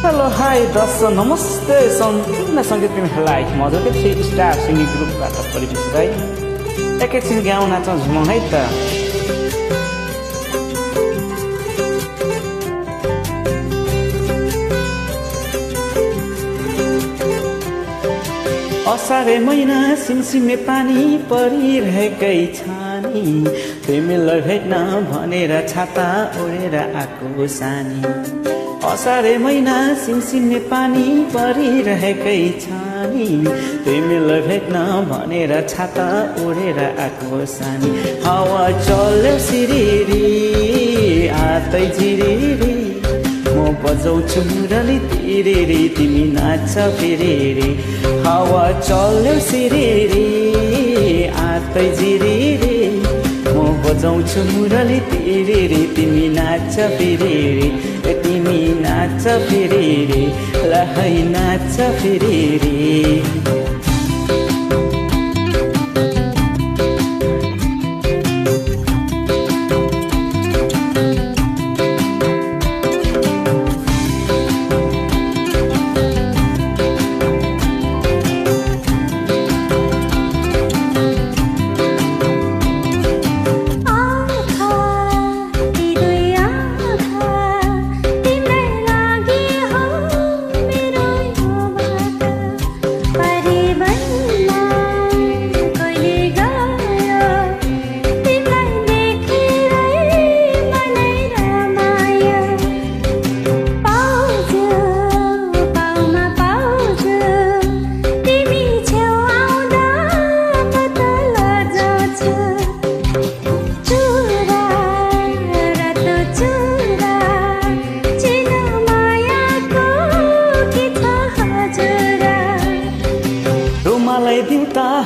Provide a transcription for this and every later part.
Hello hi दर्शक नमस्ते सम्पूर्ण सङ्गीत प्रेमीहरूलाई म हजुरकै 3 स्टार सिङ्गिङ ग्रुपबाट परिवेश राई एकैछिन गाउँ नाचौँ झुमौँ है त। असारे महिना सिमसिमे पानी परिरहेकै छानी तिमीलाई भेट्न भनेर छाता ओढेर आएको सानी। असारे महिना सिमसिमे पानी परिरहेकै छानी तिमीलाई भेट्न भनेर छाता ओढेर आएको सानी। हावा चल्यो सिरिरी आतै झिरिरी म बजाउँछु मुरली तिरेरी तिमी नाच फेरेरी। हावा चल्यो सिरिरी आतै झिरिरी म बजाउँछु मुरली तिरेरी तिमी नाच फेरेरी तिमी नाच फेरेरी लहै नाच फेरेरी।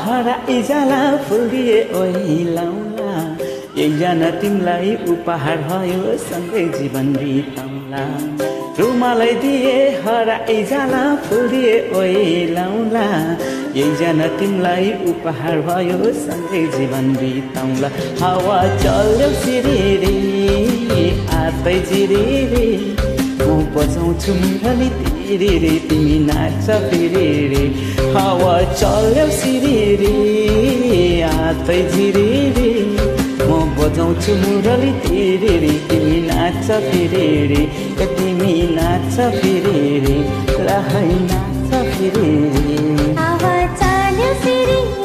हराई जाला फुलिए ओइलाउला एकजना तिमीलाई उपहार भयो सँगै जीवन बिताउला। रुमालै दिए हराई जाला फुलिए ओइलाउला एकजना तिमीलाई उपहार भयो सँगै जीवन बिताउला। हावा चल्यो सिरिरी आतै झिरिरी म बजाउँछु मुरली तिरेरी तिमी नाच फेरेरी। हावा चल्यो सिरिरी आतै झिरिरी म बजाउँछु मुरली तिरेरी तिमी नाच फेरेरी तिमी नाच फेरेरी लहै नाच फेरेरी। हावा चल्यो सिरिरी